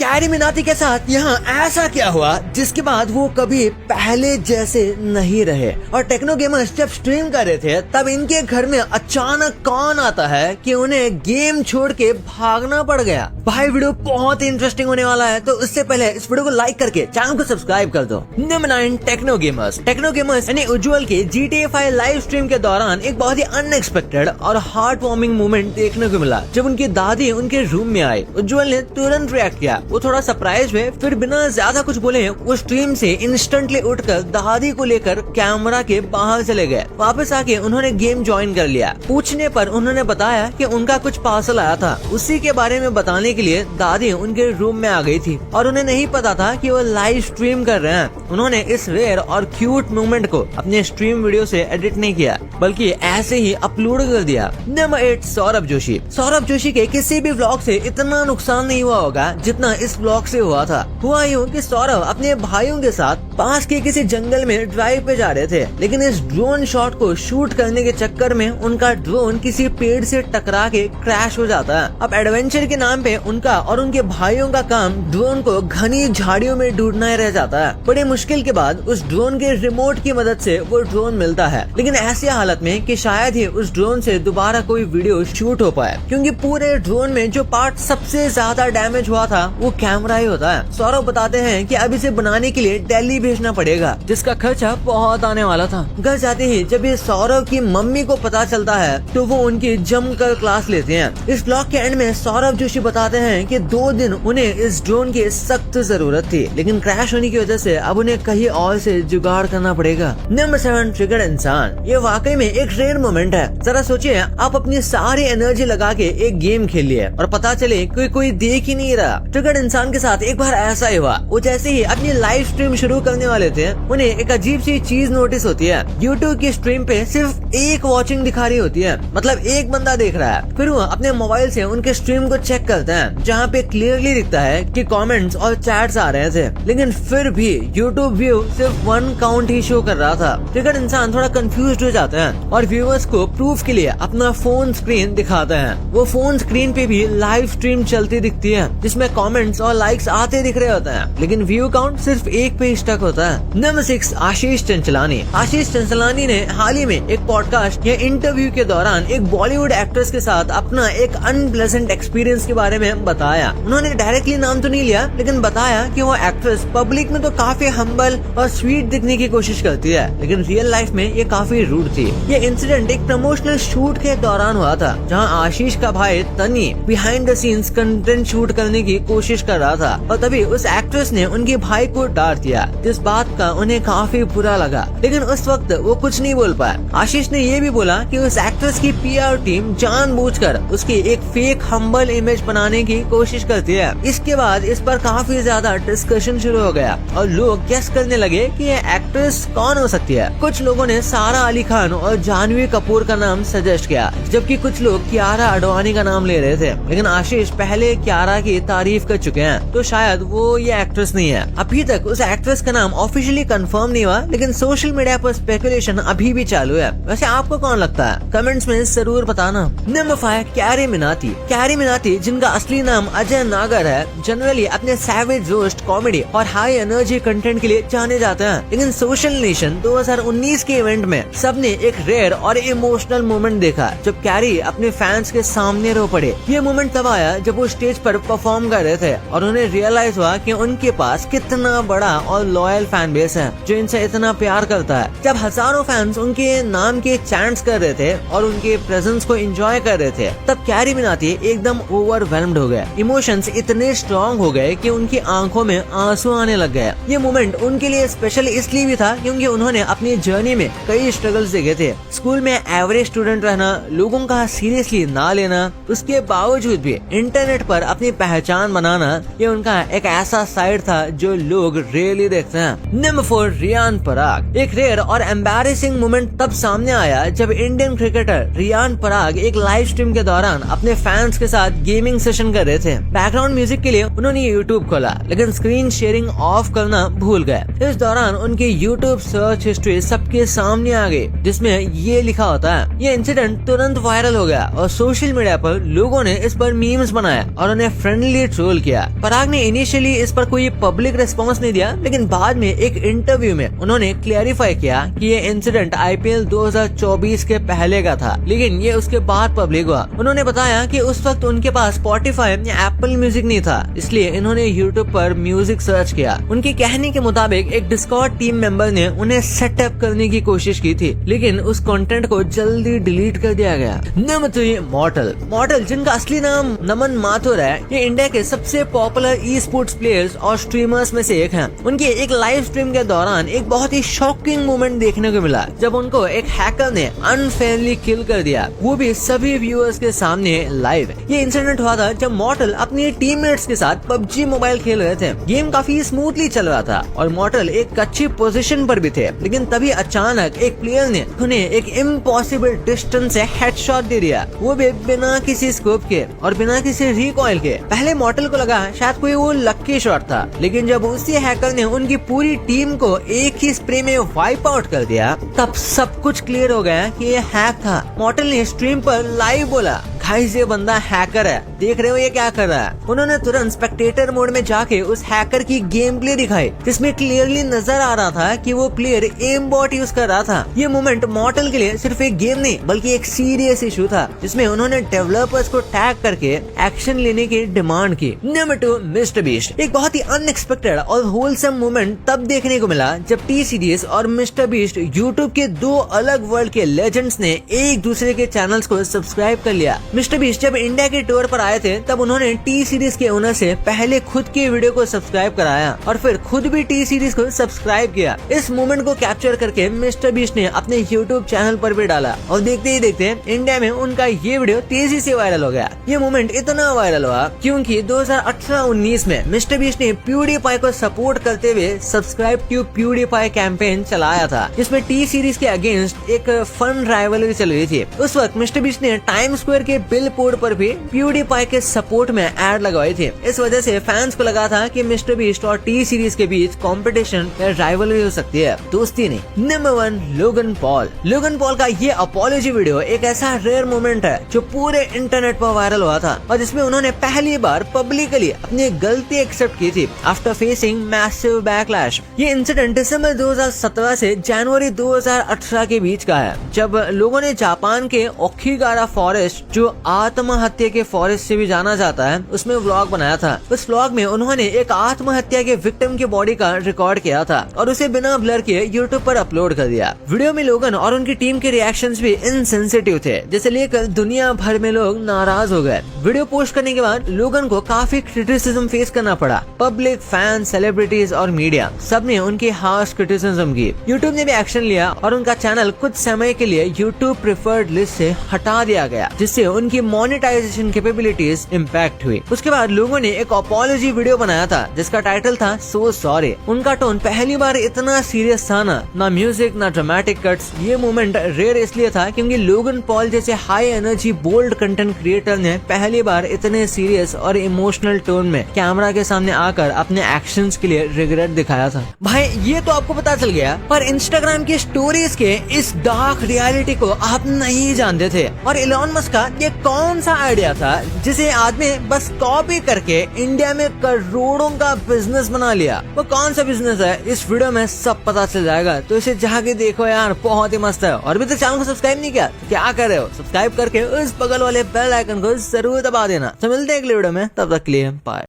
Carry Minati के साथ यहाँ ऐसा क्या हुआ जिसके बाद वो कभी पहले जैसे नहीं रहे। और टेक्नो गेमर्स जब स्ट्रीम कर रहे थे तब इनके घर में अचानक कौन आता है कि उन्हें गेम छोड़ के भागना पड़ गया। भाई वीडियो बहुत ही इंटरेस्टिंग होने वाला है, तो उससे पहले इस वीडियो को लाइक करके चैनल को सब्सक्राइब कर दो। नंबर 9, टेक्नो गेमर्स यानी उज्जवल के GTA 5 लाइव स्ट्रीम के दौरान एक बहुत ही अनएक्सपेक्टेड और हार्ट वार्मिंग मोमेंट देखने को मिला। जब उनकी दादी उनके रूम में आई, उज्जवल ने तुरंत रिएक्ट किया। वो थोड़ा सरप्राइज हुए, फिर बिना ज्यादा कुछ बोले वो स्ट्रीम से इंस्टेंटली उठकर दादी को लेकर कैमरा के बाहर चले गए। वापस आके उन्होंने गेम ज्वाइन कर लिया। पूछने पर उन्होंने बताया कि उनका कुछ पार्सल आया था, उसी के बारे में बताने के लिए दादी उनके रूम में आ गई थी और उन्हें नहीं पता था कि वो लाइव स्ट्रीम कर रहे हैं। उन्होंने इस रेयर और क्यूट मोमेंट को अपने स्ट्रीम वीडियो से एडिट नहीं किया, बल्कि ऐसे ही अपलोड कर दिया। नंबर 8, सौरभ जोशी के किसी भी व्लॉग से इतना नुकसान नहीं हुआ होगा जितना इस व्लॉग से हुआ था। हुआ यूँ कि सौरभ अपने भाइयों के साथ पास के किसी जंगल में ड्राइव पे जा रहे थे, लेकिन इस ड्रोन शॉट को शूट करने के चक्कर में उनका ड्रोन किसी पेड़ से टकरा के क्रैश हो जाता है। अब एडवेंचर के नाम पे उनका और उनके भाइयों का काम ड्रोन को घनी झाड़ियों में ढूंढना ही रह जाता है। बड़ी मुश्किल के बाद उस ड्रोन के रिमोट की मदद से वो ड्रोन मिलता है, लेकिन ऐसी हालत में कि शायद ही उस ड्रोन से दोबारा कोई वीडियो शूट हो पाए, क्योंकि पूरे ड्रोन में जो पार्ट सबसे ज्यादा डैमेज हुआ था वो कैमरा ही होता है। सौरभ बताते हैं कि अब इसे बनाने के लिए दिल्ली भेजना पड़ेगा, जिसका खर्चा बहुत आने वाला था। घर जाते ही जब ये सौरभ की मम्मी को पता चलता है तो वो उनकी जमकर क्लास लेते हैं। इस ब्लॉग के एंड में सौरभ जोशी बताते हैं कि 2 दिन उन्हें इस ड्रोन की सख्त जरूरत थी, लेकिन क्रैश होने की वजह से अब उन्हें कहीं और से जुगाड़ करना पड़ेगा। नंबर 7, ट्रिगर्ड इंसान। ये वाकई में एक रेयर मोमेंट है। जरा सोचिए, आप अपनी सारी एनर्जी लगा के एक गेम खेल लिए और पता चले कोई देख ही नहीं रहा। ट्रिगर्ड इंसान के साथ एक बार ऐसा ही हुआ। वो जैसे ही अपनी लाइव स्ट्रीम शुरू करने वाले थे, उन्हें एक अजीब सी चीज नोटिस होती है। यूट्यूब की स्ट्रीम पे सिर्फ एक वॉचिंग दिखा रही होती है, मतलब एक बंदा देख रहा है। फिर वो अपने मोबाइल से उनके स्ट्रीम को चेक करते हैं, जहाँ पे क्लियरली दिखता है कि कमेंट्स और चैट्स आ रहे थे, लेकिन फिर भी यूट्यूब व्यू सिर्फ 1 काउंट ही शो कर रहा था। ट्रिगर्ड इंसान थोड़ा कंफ्यूज हो जाते हैं और व्यूअर्स को प्रूफ के लिए अपना फोन स्क्रीन दिखाते हैं। वो फोन स्क्रीन पे भी लाइव स्ट्रीम चलती दिखती है, जिसमें कमेंट्स और लाइक्स आते दिख रहे होते हैं, लेकिन व्यू काउंट सिर्फ 1 पे स्टक होता है। नंबर 6, आशीष चंचलानी ने हाल ही में एक पॉडकास्ट या इंटरव्यू के दौरान एक बॉलीवुड एक्ट्रेस के साथ अपना एक अनप्लेजेंट एक्सपीरियंस के बारे में बताया। उन्होंने डायरेक्टली नाम तो नहीं लिया, लेकिन बताया कि वो एक्ट्रेस पब्लिक में तो काफी हम्बल और स्वीट दिखने की कोशिश करती है, लेकिन रियल लाइफ में ये काफी रूड थी। ये इंसिडेंट एक प्रमोशनल शूट के दौरान हुआ था, जहाँ आशीष का भाई तनी behind the scenes content shoot करने की कोशिश कर रहा था, और तभी उस एक्ट्रेस ने उनके भाई को डांट दिया, जिस बात का उन्हें काफी बुरा लगा, लेकिन उस वक्त वो कुछ नहीं बोल पाया। आशीष ने ये भी बोला कि उस एक्ट्रेस की PR टीम जानबूझकर उसकी एक फेक हम्बल इमेज बनाने की कोशिश करती है। इसके बाद इस पर काफी ज्यादा डिस्कशन शुरू हो गया और लोग गेस करने लगे कि ये एक्ट्रेस कौन हो सकती है। कुछ लोगों ने सारा अली खान और जानवी कपूर का नाम सजेस्ट किया, जबकि कुछ लोग कियारा आडवाणी का नाम ले रहे थे, लेकिन आशीष पहले कियारा की तारीफ कर चुके हैं, तो शायद वो ये एक्ट्रेस नहीं है। अभी तक उस एक्ट्रेस का नाम ऑफिशियली कंफर्म नहीं हुआ, लेकिन सोशल मीडिया पर स्पेकुलेशन अभी भी चालू है। वैसे आपको कौन लगता है? कमेंट्स में जरूर बताना। नंबर 5, कैरी मिनाटी, जिनका असली नाम अजय नागर है, जनरली अपने सैवेज रोस्ट, कॉमेडी और हाई एनर्जी कंटेंट के लिए जाने जाते हैं, लेकिन सोशल नेशन 2019 के इवेंट में सबने एक रेयर और इमोशनल मोमेंट देखा जब कैरी अपने फैंस के सामने रो पड़े। ये मोमेंट तब आया जब वो स्टेज पर परफॉर्म कर रहे थे और उन्हें रियलाइज हुआ कि उनके पास कितना बड़ा और लॉयल फैन बेस है जो इनसे इतना प्यार करता है। जब हजारों फैंस उनके नाम के चैंट्स कर रहे थे और उनके प्रेजेंस को एंजॉय कर रहे थे, तब कैरी मिनाटी एकदम ओवरवेल्म्ड हो गए। इमोशंस इतने स्ट्रॉन्ग हो गए कि उनकी आंखों में आंसू आने लग गए। ये मोमेंट उनके लिए स्पेशल इसलिए भी था क्योंकि उन्होंने अपनी जर्नी में कई स्ट्रगल्स देखे थे। स्कूल में एवरेज स्टूडेंट रहना, लोगों का सीरियसली ना लेना, उसके बावजूद भी इंटरनेट पर अपनी पहचान बनाना, ये उनका एक ऐसा साइड था जो लोग रेयरली देखते हैं। नंबर 4, रियान पराग। एक रेयर और एम्बैरेसिंग मोमेंट तब सामने आया जब इंडियन क्रिकेटर रियान पराग एक लाइव स्ट्रीम के दौरान अपने फैंस के साथ गेमिंग सेशन कर रहे थे। बैकग्राउंड म्यूजिक के लिए उन्होंने यूट्यूब खोला, लेकिन स्क्रीन शेयरिंग ऑफ करना भूल गए। इस दौरान उनकी यूट्यूब सर्च हिस्ट्री सबके सामने आ गई, जिसमें ये लिखा होता है। ये इंसिडेंट तुरंत वायरल हो गया और सोशल मीडिया पर लोगों ने इस पर मीम्स बनाया और उन्हें फ्रेंडली ट्रोल किया। किया। पराग ने इनिशियली इस पर कोई पब्लिक रिस्पॉन्स नहीं दिया, लेकिन बाद में एक इंटरव्यू में उन्होंने क्लैरिफाई किया कि ये इंसिडेंट IPL 2024 के पहले का था, लेकिन ये उसके बाद पब्लिक हुआ। उन्होंने बताया कि उस वक्त उनके पास Spotify या Apple म्यूजिक नहीं था, इसलिए इन्होंने YouTube पर म्यूजिक सर्च किया। उनके कहने के मुताबिक एक डिस्कॉर्ड टीम मेंबर ने उन्हें सेटअप करने की कोशिश की थी, लेकिन उस कंटेंट को जल्दी डिलीट कर दिया गया। नंबर 3, मॉर्टल जिनका असली नाम नमन माथुर है, ये इंडिया के सबसे पॉपुलर ई स्पोर्ट्स प्लेयर्स और स्ट्रीमर्स में से एक हैं। उनकी एक लाइव स्ट्रीम के दौरान एक बहुत ही शॉकिंग मोमेंट देखने को मिला, जब उनको एक हैकर ने अनफेयरली किल कर दिया, वो भी सभी व्यूअर्स के सामने लाइव। ये इंसिडेंट हुआ था जब मॉर्टल अपने टीममेट्स के साथ PUBG मोबाइल खेल रहे थे। गेम काफी स्मूथली चल रहा था और मॉर्टल एक अच्छी पोजीशन पर भी थे, लेकिन तभी अचानक एक प्लेयर ने उन्हें एक इम्पॉसिबल डिस्टेंस से हेडशॉट दे दिया, वो भी बिना किसी स्कोप के और बिना किसी रिकॉइल के। पहले मॉर्टल को लगा शायद कोई वो लक्की शॉट था, लेकिन जब उसी हैकर ने उनकी पूरी टीम को एक ही स्प्रे में वाइप आउट कर दिया, तब सब कुछ क्लियर हो गया कि ये हैक था। मॉर्टल ने स्ट्रीम पर लाइव बोला, गाइस ये बंदा हैकर है, देख रहे हो ये क्या कर रहा है। उन्होंने तुरंत स्पेक्टेटर मोड में जाके उस हैकर की गेम प्ले दिखाई, जिसमें क्लियरली नजर आ रहा था कि वो प्लेयर एम बॉट यूज कर रहा था। ये मोमेंट मॉर्टल के लिए सिर्फ एक गेम नहीं बल्कि एक सीरियस इशू था, जिसमें उन्होंने डेवलपर्स को टैग करके एक्शन लेने की डिमांड की। Number 2, mister beast. एक बहुत ही अनएक्सपेक्टेड और होलसम मोमेंट तब देखने को मिला जब टी सीरीज और मिस्टर बीस्ट यूट्यूब के दो अलग वर्ल्ड के लेजेंड्स ने एक दूसरे के चैनल्स को सब्सक्राइब कर लिया। मिस्टर बीस्ट जब इंडिया के टूर पर आए थे, तब उन्होंने टी सीरीज के ओनर से पहले खुद के वीडियो को सब्सक्राइब कराया और फिर खुद भी टी सीरीज को सब्सक्राइब किया। इस मोमेंट को कैप्चर करके मिस्टर बीस्ट ने अपने यूट्यूब चैनल पर भी डाला और देखते ही देखते इंडिया में उनका ये वीडियो तेजी से वायरल हो गया। ये मोमेंट इतना वायरल हुआ क्योंकि 2018-19 में मिस्टर बीस्ट ने प्यूडीपाई को सपोर्ट करते हुए सब्सक्राइब टू प्यूडीपाई कैंपेन चलाया था, जिसमें टी सीरीज के अगेंस्ट एक फन राइवलरी चल रही थी। उस वक्त मिस्टर बीस्ट ने टाइम स्क्वायर के बिलबोर्ड पर भी प्यूडीपाई के सपोर्ट में एड लगवाई थी। इस वजह से फैंस को लगा था कि मिस्टर बीस्ट और टी सीरीज के बीच कंपटीशन या राइवलरी हो सकती है, दोस्ती नहीं। नंबर 1, लोगन पॉल का ये अपॉलॉजी वीडियो एक ऐसा रेयर मोमेंट है जो पूरे इंटरनेट पर वायरल हुआ था और जिसमें उन्होंने पहली बार पब्लिकली अपनी गलती एक्सेप्ट की थी आफ्टर फेसिंग मैसिव बैकलैश। ये इंसिडेंट दिसंबर 2017 से जनवरी 2018 के बीच का है, जब लोगों ने जापान के ओखीगारा फॉरेस्ट, जो आत्महत्या के फॉरेस्ट से भी जाना जाता है, उसमें व्लॉग बनाया था। उस व्लॉग में उन्होंने एक आत्महत्या के विक्टिम की बॉडी का रिकॉर्ड किया था और उसे बिना ब्लर किए यूट्यूब पर अपलोड कर दिया। वीडियो में लोगन और उनकी टीम के रिएक्शंस भी इनसेंसिटिव थे, जिसे लेकर दुनिया भर में लोग नाराज हो गए। वीडियो पोस्ट करने के बाद लोगन को काफी क्रिटिसिज्म फेस करना पड़ा। पब्लिक, फैन, सेलिब्रिटीज और मीडिया सब ने उनकी हार्श क्रिटिसिज्म की। यूट्यूब ने भी एक्शन लिया और उनका चैनल कुछ समय के लिए यूट्यूब प्रिफर्ड लिस्ट से हटा दिया गया, जिससे उनकी मोनेटाइजेशन कैपेबिलिटीज इम्पैक्ट हुई। उसके बाद लोगों ने एक अपॉलॉजी वीडियो बनाया था जिसका टाइटल था सो सॉरी। उनका टोन पहली बार इतना सीरियस था, ना म्यूजिक ना ड्रामेटिक कट्स। ये मोमेंट रेयर इसलिए था क्योंकि लोगन पॉल जैसे high energy bold content creator ने पहली बार इतने सीरियस और इमोशनल टोन में कैमरा के सामने आकर अपने एक्शंस के लिए रिग्रेट दिखाया था। भाई ये तो आपको पता चल गया, पर इंस्टाग्राम की स्टोरीज के इस डार्क रियलिटी को आप नहीं जानते थे। और इलॉन मस्क का ये कौन सा आइडिया था जिसे आदमी बस कॉपी करके इंडिया में करोड़ों का बिजनेस बना लिया? वो कौन सा बिजनेस है इस वीडियो में सब पता चल जाएगा, तो इसे जाके देखो यार, बहुत ही मस्त है। और भी तो चैनल को सब्सक्राइब नहीं किया तो क्या कर रहे हो, सब्सक्राइब करके उस बगल वाले बेल आइकन को जरूर दबा देना। तो मिलते हैं अगले वीडियो में, तब तक के लिए बाय।